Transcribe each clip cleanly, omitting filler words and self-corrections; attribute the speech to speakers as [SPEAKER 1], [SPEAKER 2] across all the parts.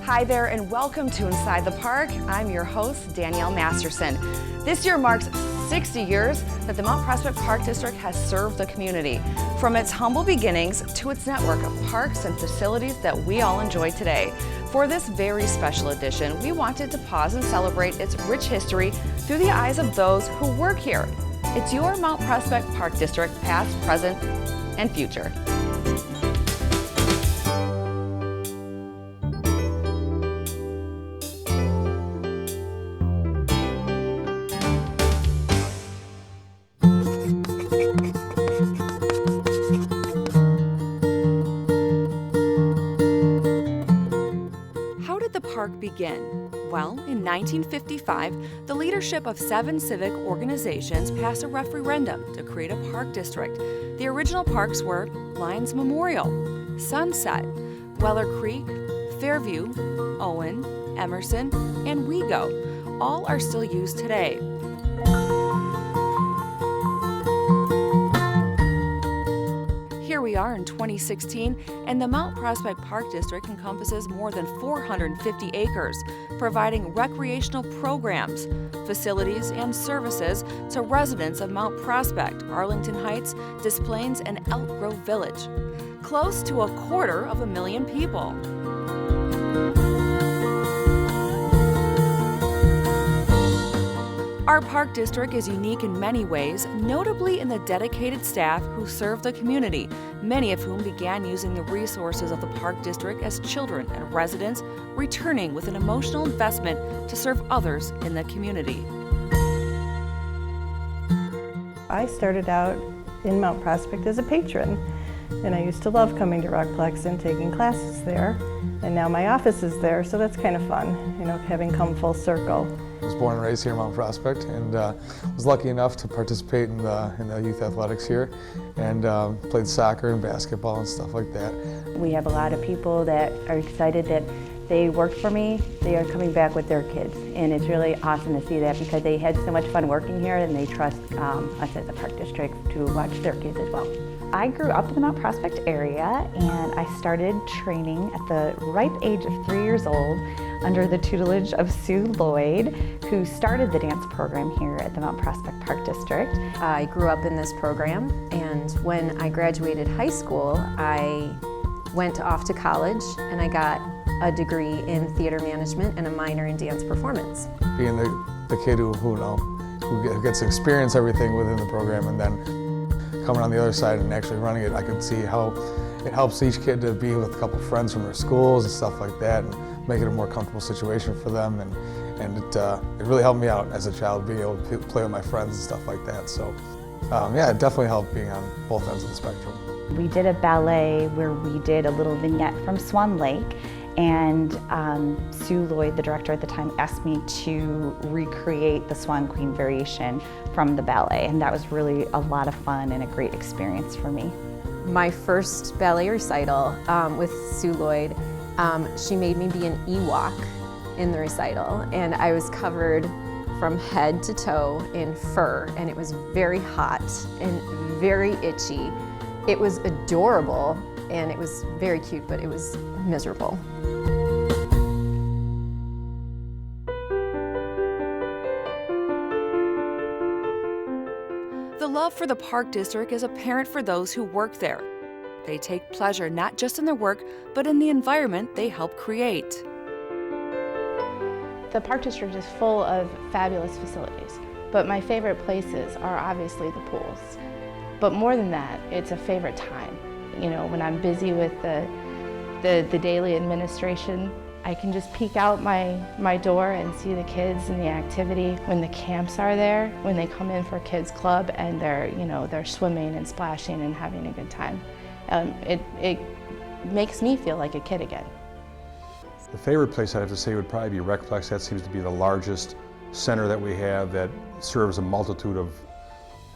[SPEAKER 1] Hi there and welcome to Inside the Park. I'm your host, Danielle Masterson. This year marks 60 years that the Mount Prospect Park District has served the community, from its humble beginnings to its network of parks and facilities that we all enjoy today. For this very special edition, we wanted to pause and celebrate its rich history through the eyes of those who work here. It's your Mount Prospect Park District, past, present, and future. Park begin? Well, in 1955, the leadership of 7 civic organizations passed a referendum to create a park district. The original parks were Lions Memorial, Sunset, Weller Creek, Fairview, Owen, Emerson, and Wego. All are still used today. Here we are in 2016, and the Mount Prospect Park District encompasses more than 450 acres, providing recreational programs, facilities, and services to residents of Mount Prospect, Arlington Heights, Des Plaines, and Elk Grove Village. Close to 250,000 people. Our park district is unique in many ways, notably in the dedicated staff who serve the community, many of whom began using the resources of the park district as children and residents, returning with an emotional investment to serve others in the community.
[SPEAKER 2] I started out in Mount Prospect as a patron, and I used to love coming to Rockplex and taking classes there, and now my office is there, so that's kind of fun, having come full circle.
[SPEAKER 3] I was born and raised here in Mount Prospect, and was lucky enough to participate in the youth athletics here, and played soccer and basketball and stuff like that.
[SPEAKER 4] We have a lot of people that are excited that they worked for me. They are coming back with their kids, and it's really awesome to see that because they had so much fun working here, and they trust us as a park district to watch their kids as well.
[SPEAKER 5] I grew up in the Mount Prospect area, and I started training at the ripe age of 3 years old under the tutelage of Sue Lloyd, who started the dance program here at the Mount Prospect Park District.
[SPEAKER 6] I grew up in this program, and when I graduated high school, I went off to college and I got a degree in theater management and a minor in dance performance.
[SPEAKER 3] Being the kid who gets to experience everything within the program, and then coming on the other side and actually running it, I could see how it helps each kid to be with a couple friends from their schools and stuff like that, and make it a more comfortable situation for them. And it really helped me out as a child, being able to play with my friends and stuff like that. So yeah, it definitely helped being on both ends of the spectrum.
[SPEAKER 5] We did a ballet where we did a little vignette from Swan Lake, and Sue Lloyd, the director at the time, asked me to recreate the Swan Queen variation from the ballet, and that was really a lot of fun and a great experience for me.
[SPEAKER 6] My first ballet recital with Sue Lloyd, she made me be an Ewok in the recital, and I was covered from head to toe in fur, and it was very hot and very itchy. It was adorable, and it was very cute, but it was miserable.
[SPEAKER 1] The love for the park district is apparent for those who work there. They take pleasure not just in their work, but in the environment they help create.
[SPEAKER 7] The park district is full of fabulous facilities, but my favorite places are obviously the pools. But more than that, it's a favorite time. When I'm busy with the daily administration, I can just peek out my door and see the kids and the activity. When the camps are there, when they come in for kids club and they're swimming and splashing and having a good time. It makes me feel like a kid again.
[SPEAKER 8] The favorite place I'd have to say would probably be Recplex. That seems to be the largest center that we have that serves a multitude of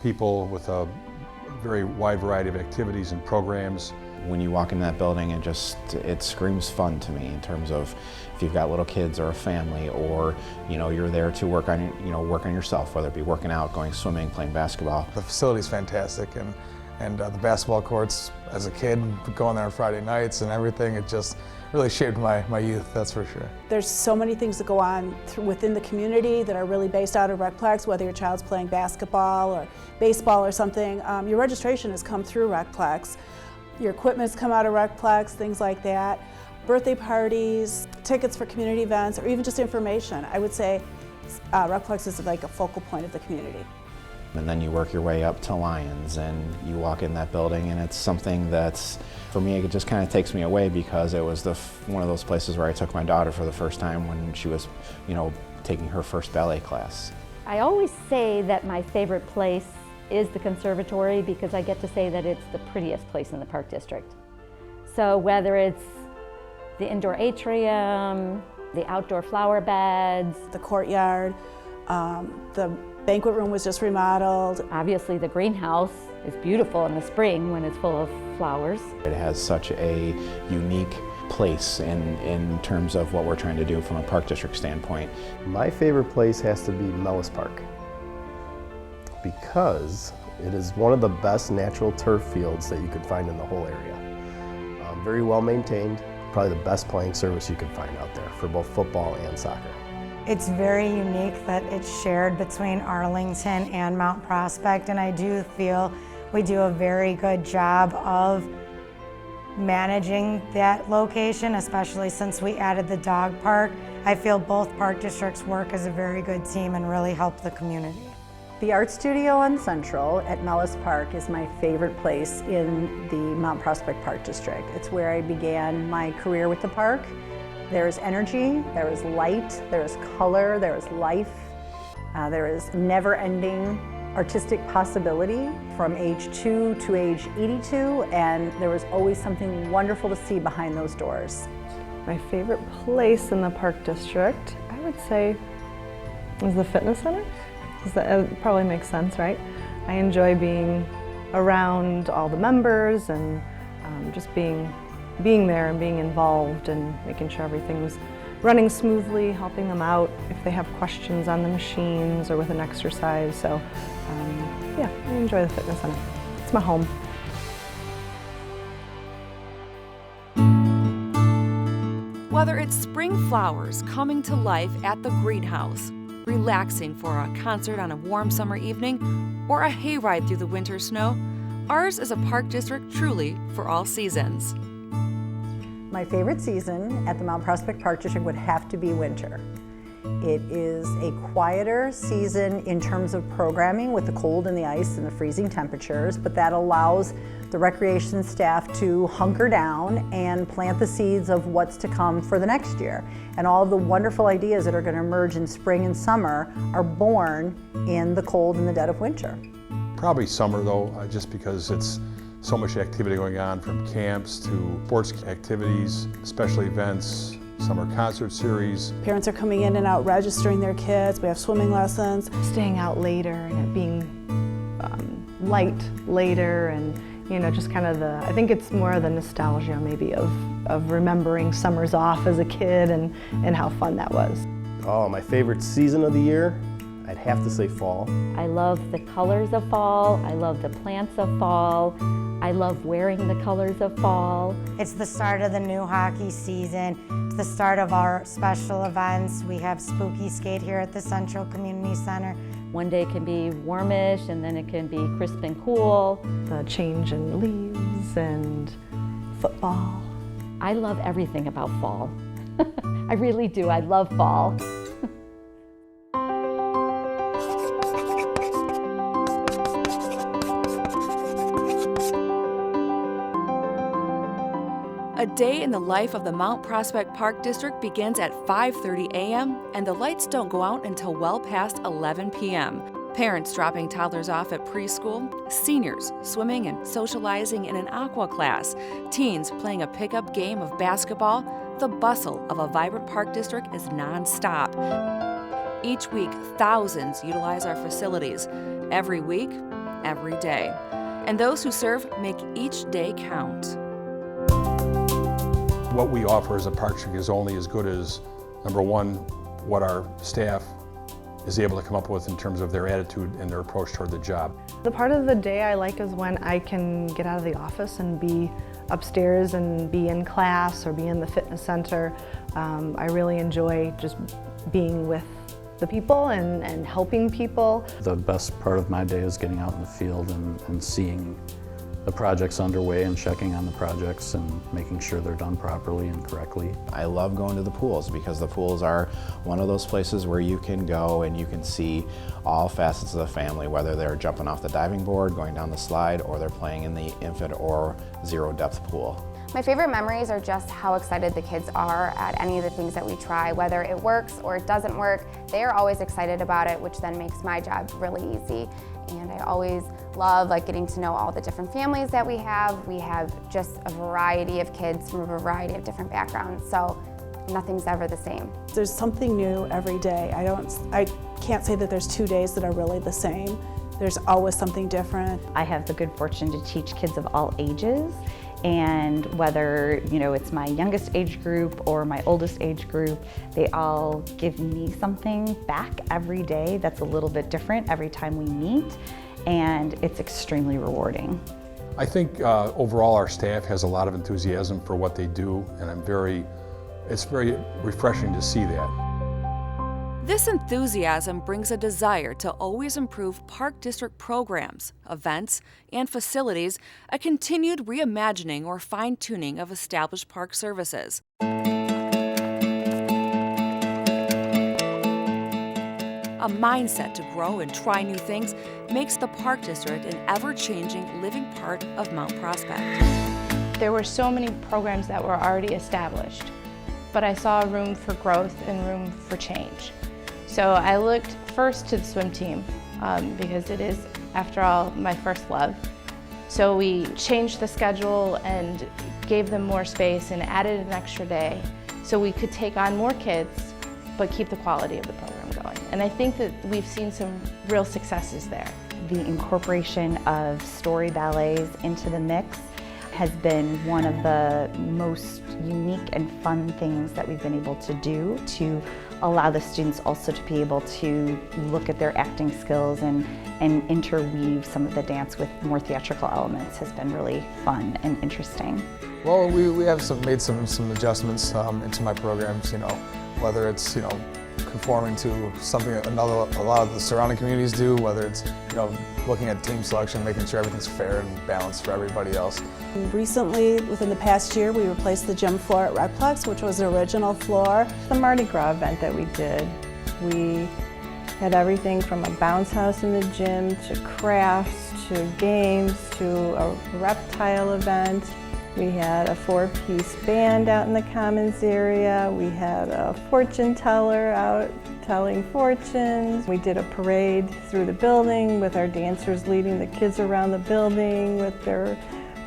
[SPEAKER 8] people with a very wide variety of activities and programs.
[SPEAKER 9] When you walk in that building, it screams fun to me in terms of if you've got little kids or a family, or you're there to work on yourself, whether it be working out, going swimming, playing basketball.
[SPEAKER 3] The facility's fantastic, and the basketball courts as a kid, going there on Friday nights and everything, it just really shaped my youth, that's for sure.
[SPEAKER 10] There's so many things that go on within the community that are really based out of RecPlex, whether your child's playing basketball or baseball or something. Your registration has come through RecPlex. Your equipment's come out of RecPlex, things like that. Birthday parties, tickets for community events, or even just information. I would say RecPlex is like a focal point of the community.
[SPEAKER 9] And then you work your way up to Lions and you walk in that building, and it's something that's, for me, it just kind of takes me away because it was one of those places where I took my daughter for the first time when she was, taking her first ballet class.
[SPEAKER 11] I always say that my favorite place is the conservatory because I get to say that it's the prettiest place in the Park District. So whether it's the indoor atrium, the outdoor flower beds,
[SPEAKER 10] the courtyard, the banquet room was just remodeled.
[SPEAKER 11] Obviously the greenhouse is beautiful in the spring when it's full of flowers.
[SPEAKER 9] It has such a unique place in terms of what we're trying to do from a Park District standpoint.
[SPEAKER 12] My favorite place has to be Mellis Park because it is one of the best natural turf fields that you could find in the whole area. Very well maintained, probably the best playing surface you could find out there for both football and soccer.
[SPEAKER 13] It's very unique that it's shared between Arlington and Mount Prospect, and I do feel we do a very good job of managing that location, especially since we added the dog park. I feel both park districts work as a very good team and really help the community.
[SPEAKER 14] The Art Studio on Central at Mellis Park is my favorite place in the Mount Prospect Park District. It's where I began my career with the park. There's energy, there is light, there is color, there is life, there is never-ending artistic possibility from age 2 to age 82, and there was always something wonderful to see behind those doors.
[SPEAKER 2] My favorite place in the Park District, I would say, is the fitness center. That probably makes sense, right? I enjoy being around all the members and just being there and being involved and making sure everything's running smoothly, helping them out if they have questions on the machines or with an exercise. So yeah, I enjoy the fitness center. It's my home.
[SPEAKER 1] Whether it's spring flowers coming to life at the greenhouse, relaxing for a concert on a warm summer evening, or a hayride through the winter snow, ours is a park district truly for all seasons.
[SPEAKER 14] My favorite season at the Mount Prospect Park District would have to be winter. It is a quieter season in terms of programming with the cold and the ice and the freezing temperatures, but that allows the recreation staff to hunker down and plant the seeds of what's to come for the next year. And all of the wonderful ideas that are going to emerge in spring and summer are born in the cold and the dead of winter.
[SPEAKER 8] Probably summer though, just because it's so much activity going on, from camps to sports activities, special events, summer concert series.
[SPEAKER 10] Parents are coming in and out registering their kids. We have swimming lessons.
[SPEAKER 2] Staying out later and it being light later, and just kind of I think it's more of the nostalgia maybe of remembering summers off as a kid and how fun that was.
[SPEAKER 12] Oh, my favorite season of the year? I'd have to say fall.
[SPEAKER 11] I love the colors of fall. I love the plants of fall. I love wearing the colors of fall.
[SPEAKER 13] It's the start of the new hockey season. It's the start of our special events. We have Spooky Skate here at the Central Community Center.
[SPEAKER 11] One day it can be warmish and then it can be crisp and cool.
[SPEAKER 2] The change in leaves and football.
[SPEAKER 11] I love everything about fall. I really do. I love fall.
[SPEAKER 1] A day in the life of the Mount Prospect Park District begins at 5:30 a.m. and the lights don't go out until well past 11 p.m. Parents dropping toddlers off at preschool, seniors swimming and socializing in an aqua class, teens playing a pickup game of basketball. The bustle of a vibrant park district is nonstop. Each week, thousands utilize our facilities. Every week, every day. And those who serve make each day count.
[SPEAKER 8] What we offer as a park district is only as good as, number one, what our staff is able to come up with in terms of their attitude and their approach toward the job.
[SPEAKER 15] The part of the day I like is when I can get out of the office and be upstairs and be in class or be in the fitness center. I really enjoy just being with the people and helping people.
[SPEAKER 16] The best part of my day is getting out in the field and seeing the projects underway and checking on the projects and making sure they're done properly and correctly.
[SPEAKER 9] I love going to the pools because the pools are one of those places where you can go and you can see all facets of the family, whether they're jumping off the diving board, going down the slide, or they're playing in the infant or zero depth pool.
[SPEAKER 17] My favorite memories are just how excited the kids are at any of the things that we try. Whether it works or it doesn't work, they are always excited about it, which then makes my job really easy. And I always love getting to know all the different families that we have. We have just a variety of kids from a variety of different backgrounds, so nothing's ever the same.
[SPEAKER 10] There's something new every day. I can't say that there's 2 days that are really the same. There's always something different.
[SPEAKER 5] I have the good fortune to teach kids of all ages, and whether it's my youngest age group or my oldest age group, they all give me something back every day that's a little bit different every time we meet, and it's extremely rewarding.
[SPEAKER 8] I think overall our staff has a lot of enthusiasm for what they do, and it's very refreshing to see that.
[SPEAKER 1] This enthusiasm brings a desire to always improve Park District programs, events, and facilities, a continued reimagining or fine-tuning of established park services. A mindset to grow and try new things makes the Park District an ever-changing living part of Mount Prospect.
[SPEAKER 7] There were so many programs that were already established, but I saw room for growth and room for change. So I looked first to the swim team because it is, after all, my first love. So we changed the schedule and gave them more space and added an extra day so we could take on more kids but keep the quality of the program going. And I think that we've seen some real successes there.
[SPEAKER 5] The incorporation of story ballets into the mix has been one of the most unique and fun things that we've been able to do to allow the students also to be able to look at their acting skills and interweave some of the dance with more theatrical elements has been really fun and interesting.
[SPEAKER 3] Well, we have made some adjustments into my programs, whether it's conforming to something a lot of the surrounding communities do, whether it's looking at team selection, making sure everything's fair and balanced for everybody else.
[SPEAKER 10] Recently, within the past year, we replaced the gym floor at Recplex, which was the original floor.
[SPEAKER 2] The Mardi Gras event that we did, we had everything from a bounce house in the gym to crafts to games to a reptile event. We had a 4-piece band out in the commons area. We had a fortune teller out telling fortunes. We did a parade through the building with our dancers leading the kids around the building with their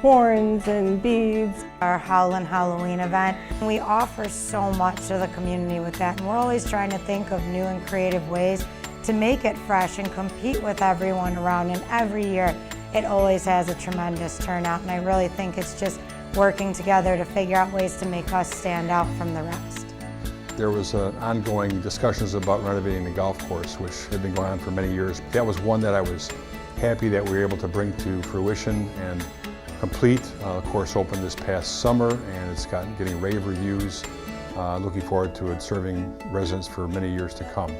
[SPEAKER 2] horns and beads.
[SPEAKER 13] Our Howlin' Halloween event. We offer so much to the community with that, and we're always trying to think of new and creative ways to make it fresh and compete with everyone around. And every year, it always has a tremendous turnout, and I really think it's just working together to figure out ways to make us stand out from the rest.
[SPEAKER 8] There was ongoing discussions about renovating the golf course, which had been going on for many years. That was one that I was happy that we were able to bring to fruition and complete. The course opened this past summer, and it's getting rave reviews. Looking forward to it serving residents for many years to come.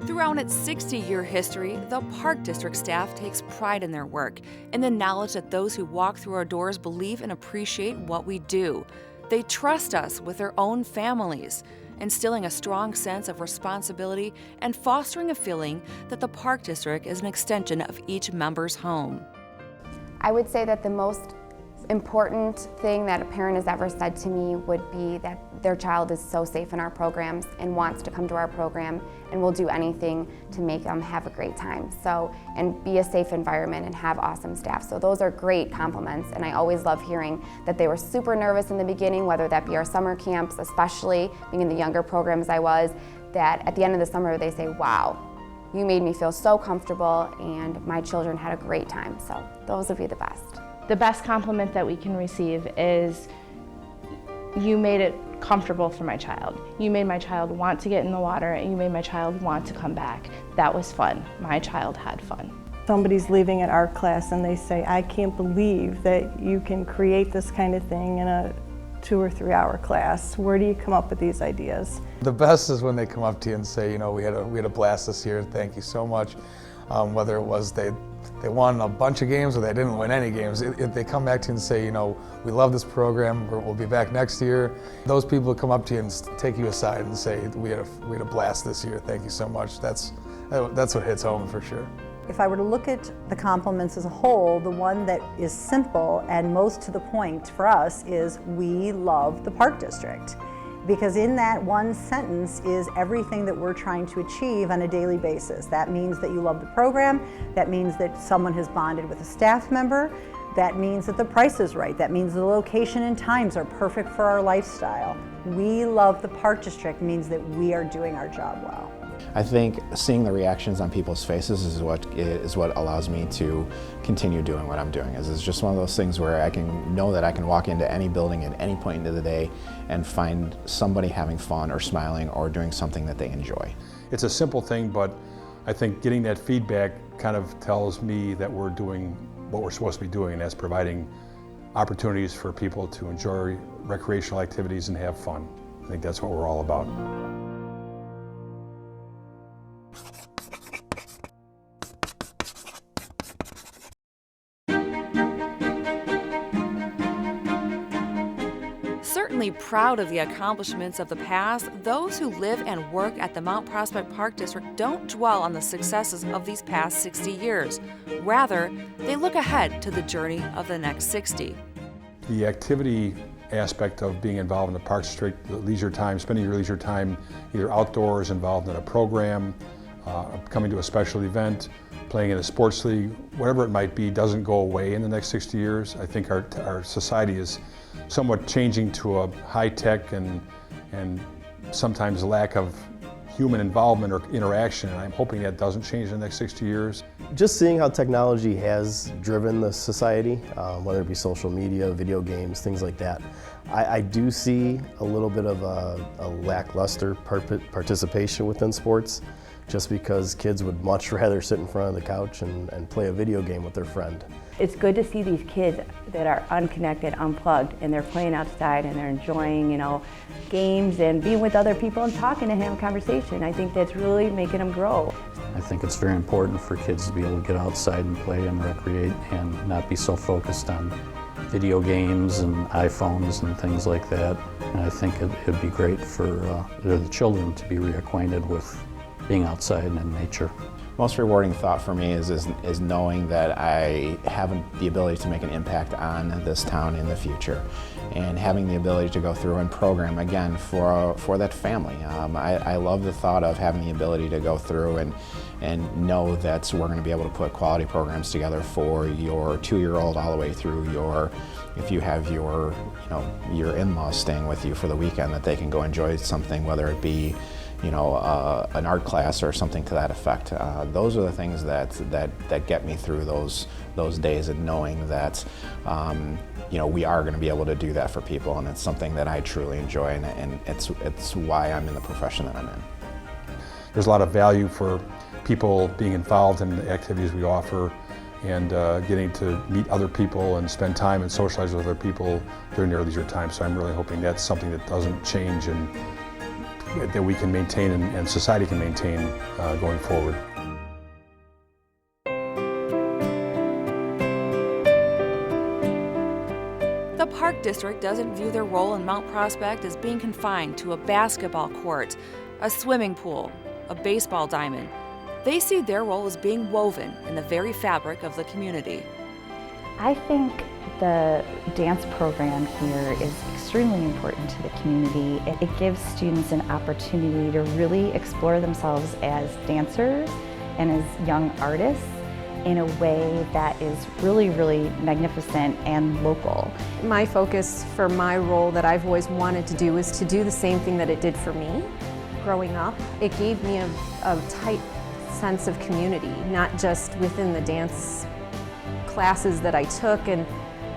[SPEAKER 1] Throughout its 60-year history, the Park District staff takes pride in their work and the knowledge that those who walk through our doors believe and appreciate what we do. They trust us with their own families, instilling a strong sense of responsibility and fostering a feeling that the Park District is an extension of each member's home.
[SPEAKER 17] I would say that the most important thing that a parent has ever said to me would be that their child is so safe in our programs and wants to come to our program and will do anything to make them have a great time. And be a safe environment and have awesome staff. So those are great compliments, and I always love hearing that they were super nervous in the beginning, whether that be our summer camps, especially being in the younger programs I was, that at the end of the summer they say, wow, you made me feel so comfortable and my children had a great time. So those would be the best.
[SPEAKER 7] The best compliment that we can receive is, you made it comfortable for my child. You made my child want to get in the water, and you made my child want to come back. That was fun. My child had fun.
[SPEAKER 2] Somebody's leaving an art class and they say, I can't believe that you can create this kind of thing in a 2 or 3 hour class. Where do you come up with these ideas?
[SPEAKER 3] The best is when they come up to you and say, you know, we had a blast this year, thank you so much. Whether it was they won a bunch of games or they didn't win any games, if they come back to you and say, you know, we love this program, we'll be back next year. Those people come up to you and take you aside and say, we had a blast this year, thank you so much. That's what hits home for sure.
[SPEAKER 14] If I were to look at the compliments as a whole, the one that is simple and most to the point for us is we love the Park District. Because in that one sentence is everything that we're trying to achieve on a daily basis. That means that you love the program, that means that someone has bonded with a staff member, that means that the price is right, that means the location and times are perfect for our lifestyle. We love the Park District means that we are doing our job well.
[SPEAKER 9] I think seeing the reactions on people's faces is what allows me to continue doing what I'm doing. It's just one of those things where I can know that I can walk into any building at any point into the day and find somebody having fun or smiling or doing something that they enjoy.
[SPEAKER 8] It's a simple thing, but I think getting that feedback kind of tells me that we're doing what we're supposed to be doing, and that's providing opportunities for people to enjoy recreational activities and have fun. I think that's what we're all about.
[SPEAKER 1] Certainly proud of the accomplishments of the past, those who live and work at the Mount Prospect Park District don't dwell on the successes of these past 60 years. Rather, they look ahead to the journey of the next 60.
[SPEAKER 8] The activity aspect of being involved in the Park District, the leisure time, spending your leisure time either outdoors, involved in a program, coming to a special event, playing in a sports league, whatever it might be, doesn't go away in the next 60 years. I think our society is somewhat changing to a high-tech and sometimes lack of human involvement or interaction, and I'm hoping that doesn't change in the next 60 years.
[SPEAKER 12] Just seeing how technology has driven the society, whether it be social media, video games, things like that, I do see a little bit of a lackluster participation within sports, just because kids would much rather sit in front of the couch and play a video game with their friend.
[SPEAKER 4] It's good to see these kids that are unconnected, unplugged, and they're playing outside and they're enjoying, games and being with other people and talking and having a conversation. I think that's really making them grow.
[SPEAKER 16] I think it's very important for kids to be able to get outside and play and recreate and not be so focused on video games and iPhones and things like that. And I think it'd be great for the children to be reacquainted with being outside and in nature.
[SPEAKER 9] Most rewarding thought for me is knowing that I have the ability to make an impact on this town in the future, and having the ability to go through and program again for that family. I love the thought of having the ability to go through and know that we're going to be able to put quality programs together for your 2-year-old all the way through if you have your in-laws staying with you for the weekend, that they can go enjoy something, whether it be an art class or something to that effect. Those are the things that get me through those days, and knowing that we are going to be able to do that for people, and it's something that I truly enjoy, and it's why I'm in the profession that I'm in.
[SPEAKER 8] There's a lot of value for people being involved in the activities we offer, and getting to meet other people and spend time and socialize with other people during their leisure time. So I'm really hoping that's something that doesn't change and that we can maintain and society can maintain going forward.
[SPEAKER 1] The Park District doesn't view their role in Mount Prospect as being confined to a basketball court, a swimming pool, a baseball diamond. They see their role as being woven in the very fabric of the community.
[SPEAKER 5] I think the dance program here is extremely important to the community. It gives students an opportunity to really explore themselves as dancers and as young artists in a way that is really, really magnificent and local.
[SPEAKER 6] My focus for my role that I've always wanted to do is to do the same thing that it did for me growing up. It gave me a tight sense of community, not just within the dance classes that I took and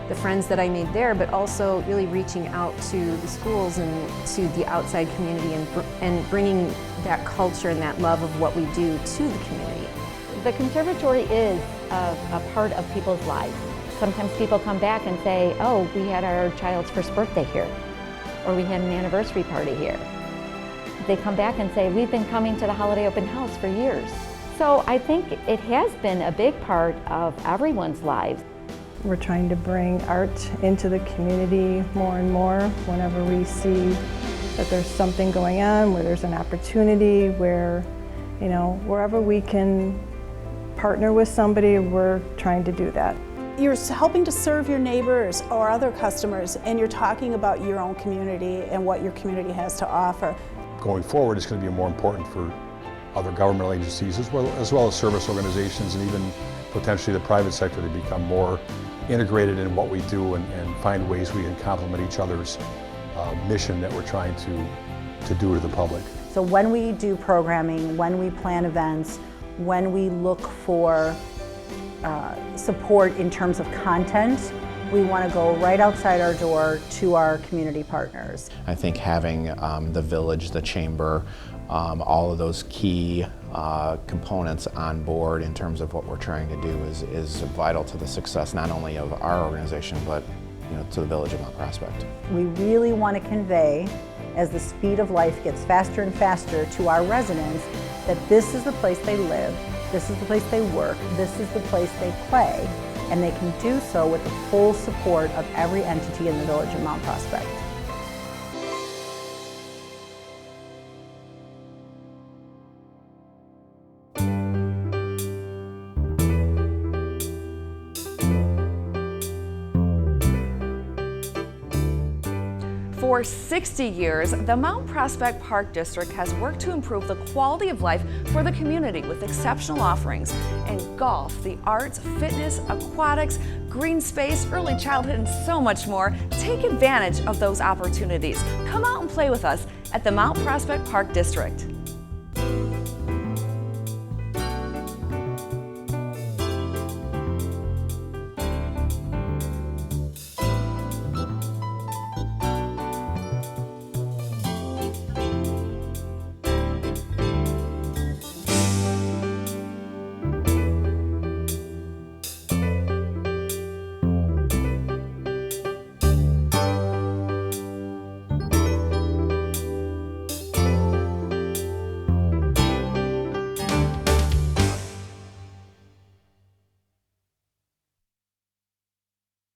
[SPEAKER 6] the friends that I made there, but also really reaching out to the schools and to the outside community and bringing that culture and that love of what we do to the community.
[SPEAKER 11] The conservatory is a part of people's lives. Sometimes people come back and say, oh, we had our child's first birthday here, or we had an anniversary party here. They come back and say, we've been coming to the Holiday Open House for years. So I think it has been a big part of everyone's lives.
[SPEAKER 2] We're trying to bring art into the community more and more whenever we see that there's something going on, where there's an opportunity, where, you know, wherever we can partner with somebody, we're trying to do that.
[SPEAKER 10] You're helping to serve your neighbors or other customers, and you're talking about your own community and what your community has to offer.
[SPEAKER 8] Going forward, it's going to be more important for other governmental agencies as well as service organizations and even potentially the private sector to become more integrated in what we do and find ways we can complement each other's mission that we're trying to do to the public.
[SPEAKER 14] So when we do programming, when we plan events, when we look for support in terms of content, we want to go right outside our door to our community partners.
[SPEAKER 9] I think having the village, the chamber, all of those key components on board in terms of what we're trying to do is vital to the success not only of our organization but to the village of Mount Prospect.
[SPEAKER 14] We really want to convey, as the speed of life gets faster and faster, to our residents that this is the place they live, this is the place they work, this is the place they play, and they can do so with the full support of every entity in the village of Mount Prospect.
[SPEAKER 1] For 60 years, the Mount Prospect Park District has worked to improve the quality of life for the community with exceptional offerings in golf, the arts, fitness, aquatics, green space, early childhood, and so much more. Take advantage of those opportunities. Come out and play with us at the Mount Prospect Park District.